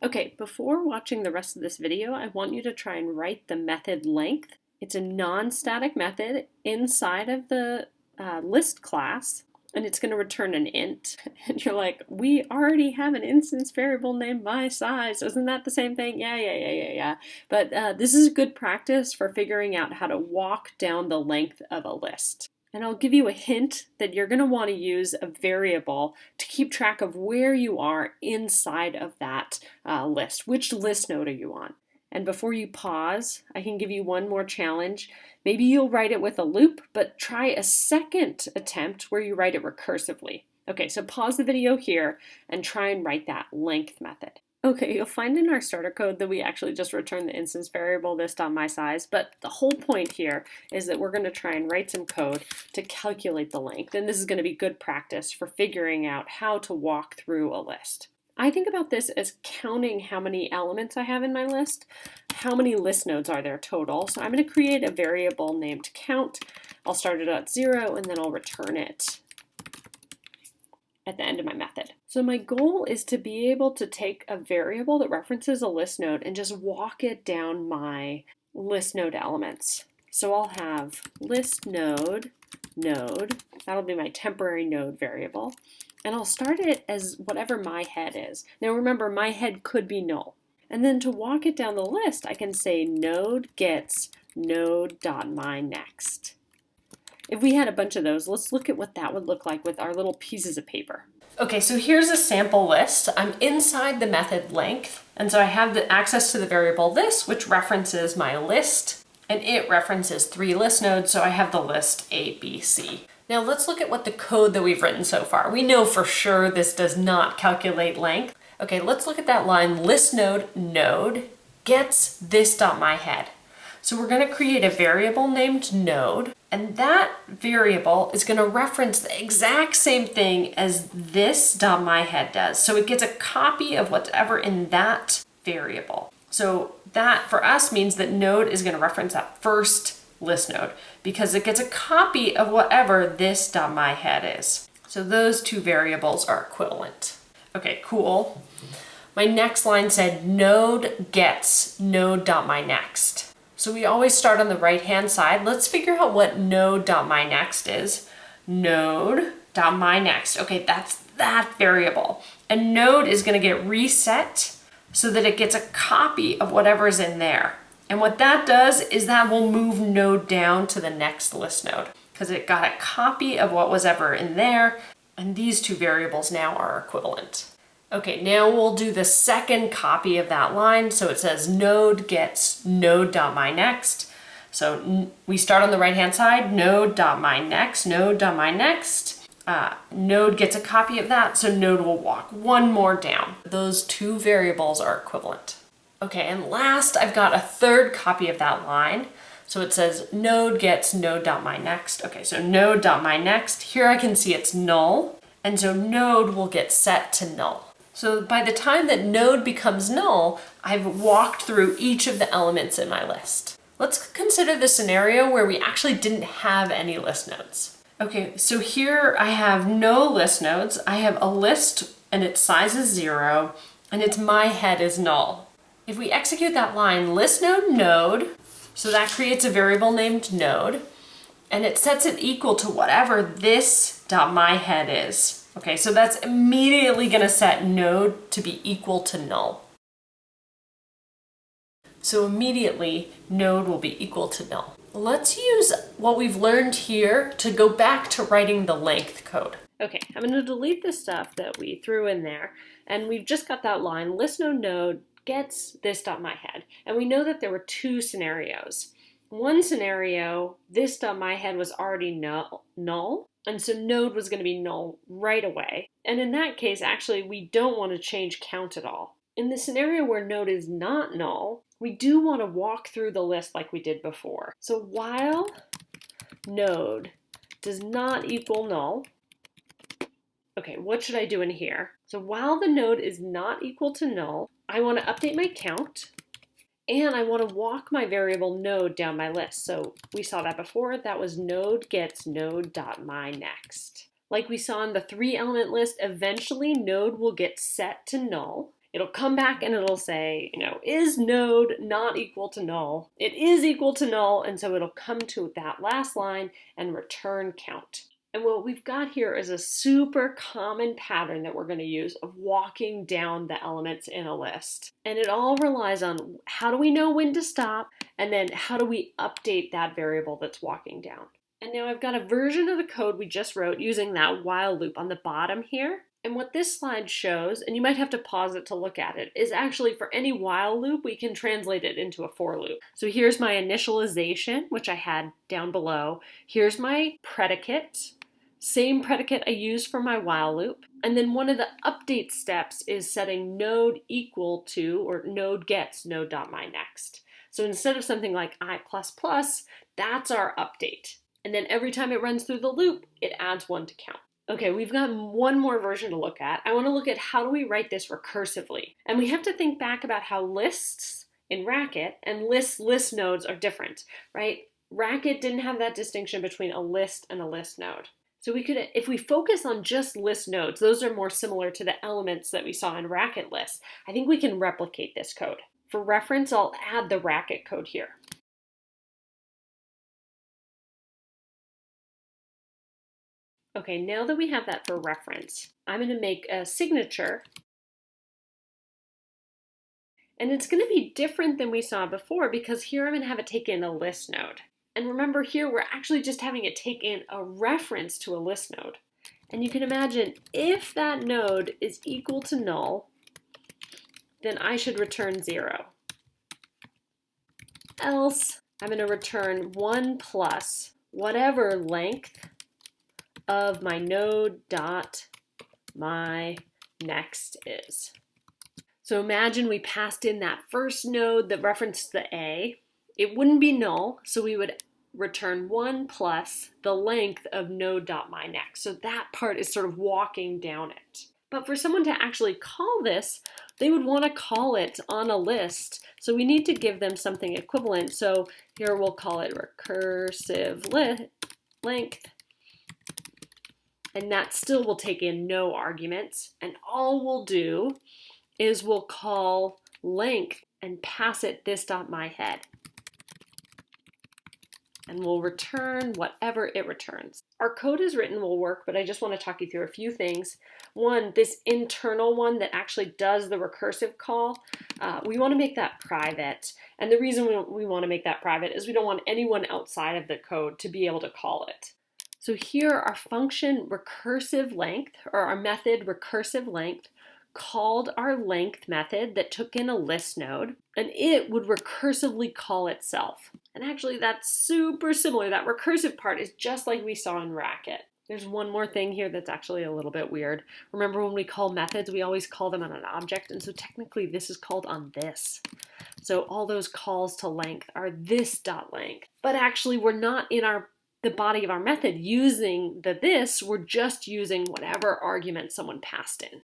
Okay, before watching the rest of this video, I want you to try and write the method length. It's a non-static method inside of the list class, and it's going to return an int. And you're like, we already have an instance variable named mySize. Isn't that the same thing? Yeah. But this is good practice for figuring out how to walk down the length of a list. And I'll give you a hint that you're going to want to use a variable to keep track of where you are inside of that list. Which list node are you on? And before you pause, I can give you one more challenge. Maybe you'll write it with a loop, but try a second attempt where you write it recursively. Okay, so pause the video here and try and write that length method. Okay, you'll find in our starter code that we actually just return the instance variable this.mySize, but the whole point here is that we're going to try and write some code to calculate the length, and this is going to be good practice for figuring out how to walk through a list. I think about this as counting how many elements I have in my list. How many list nodes are there total? So I'm going to create a variable named count. I'll start it at 0 and then I'll return it at the end of my method. So my goal is to be able to take a variable that references a list node and just walk it down my list node elements. So I'll have list node, that'll be my temporary node variable. And I'll start it as whatever my head is. Now remember, my head could be null. And then to walk it down the list, I can say node gets node.myNext. If we had a bunch of those, let's look at what that would look like with our little pieces of paper. Okay, so here's a sample list. I'm inside the method length, and so I have the access to the variable this, which references my list, and it references 3 list nodes, so I have the list A, B, C. Now let's look at what the code that we've written so far. We know for sure this does not calculate length. Okay, let's look at that line, ListNode node gets this.myHead. So we're going to create a variable named node, and that variable is going to reference the exact same thing as this.myHead does. So it gets a copy of whatever in that variable. So that for us means that node is going to reference that first list node because it gets a copy of whatever this.myHead is. So those two variables are equivalent. Okay, cool. My next line said node gets node.myNext. So we always start on the right-hand side. Let's figure out what node.myNext is. Node.myNext. Okay, that's that variable. And node is going to get reset so that it gets a copy of whatever's in there. And what that does is that will move node down to the next list node because it got a copy of what was ever in there. And these two variables now are equivalent. Okay, now we'll do the second copy of that line. So it says node gets node.myNext. So we start on the right-hand side, node.myNext, node.myNext. Node gets a copy of that, so node will walk one more down. Those two variables are equivalent. Okay, and last I've got a third copy of that line. So it says node gets node.myNext. Okay, so node.myNext, here I can see it's null. And so node will get set to null. So by the time that node becomes null, I've walked through each of the elements in my list. Let's consider the scenario where we actually didn't have any list nodes. Okay, so here I have no list nodes. I have a list and its size is 0 and its myHead is null. If we execute that line ListNode node, so that creates a variable named node, and it sets it equal to whatever this.myHead is. Okay, so that's immediately going to set node to be equal to null. So immediately node will be equal to null. Let's use what we've learned here to go back to writing the length code. Okay, I'm going to delete the stuff that we threw in there, and we've just got that line ListNode node gets this.myHead. And we know that there were 2 scenarios. One scenario, this.myHead was already null, and so node was going to be null right away. And in that case, actually, we don't want to change count at all. In the scenario where node is not null, we do want to walk through the list like we did before. So while node does not equal null, okay, what should I do in here? So while the node is not equal to null, I want to update my count, and I want to walk my variable node down my list. So we saw that before. That was node gets node.myNext. Like we saw in the 3-element list, eventually node will get set to null, It'll come back and it'll say, is node not equal to null? It is equal to null, and so it'll come to that last line and return count. And what we've got here is a super common pattern that we're going to use of walking down the elements in a list. And it all relies on how do we know when to stop, and then how do we update that variable that's walking down. And now I've got a version of the code we just wrote using that while loop on the bottom here. And what this slide shows, and you might have to pause it to look at it, is actually for any while loop, we can translate it into a for loop. So here's my initialization, which I had down below. Here's my predicate, same predicate I used for my while loop. And then one of the update steps is setting node equal to, or node gets node.myNext. So instead of something like I++, that's our update. And then every time it runs through the loop, it adds 1 to count. Okay, we've got one more version to look at. I want to look at how do we write this recursively. And we have to think back about how lists in Racket and list nodes are different, right? Racket didn't have that distinction between a list and a list node. So we could, if we focus on just list nodes, those are more similar to the elements that we saw in Racket lists. I think we can replicate this code. For reference, I'll add the Racket code here. Okay, now that we have that for reference, I'm going to make a signature. And it's going to be different than we saw before because here I'm going to have it take in a list node. And remember here, we're actually just having it take in a reference to a list node. And you can imagine if that node is equal to null, then I should return 0. Else, I'm going to return 1 plus whatever length of my node dot my next is. So imagine we passed in that first node that referenced the A. It wouldn't be null, so we would return 1 plus the length of node dot my next. So that part is sort of walking down it. But for someone to actually call this, they would want to call it on a list. So we need to give them something equivalent. So here we'll call it recursive length. And that still will take in no arguments. And all we'll do is we'll call length and pass it this.myHead. And we'll return whatever it returns. Our code as written will work, but I just want to talk you through a few things. One, this internal one that actually does the recursive call, we want to make that private. And the reason we want to make that private is we don't want anyone outside of the code to be able to call it. So here our function recursive length, or our method recursive length, called our length method that took in a list node, and it would recursively call itself. And actually that's super similar. That recursive part is just like we saw in Racket. There's one more thing here that's actually a little bit weird. Remember when we call methods, we always call them on an object, and so technically this is called on this. So all those calls to length are this.length. But actually we're not in the body of our method using the this, we're just using whatever argument someone passed in.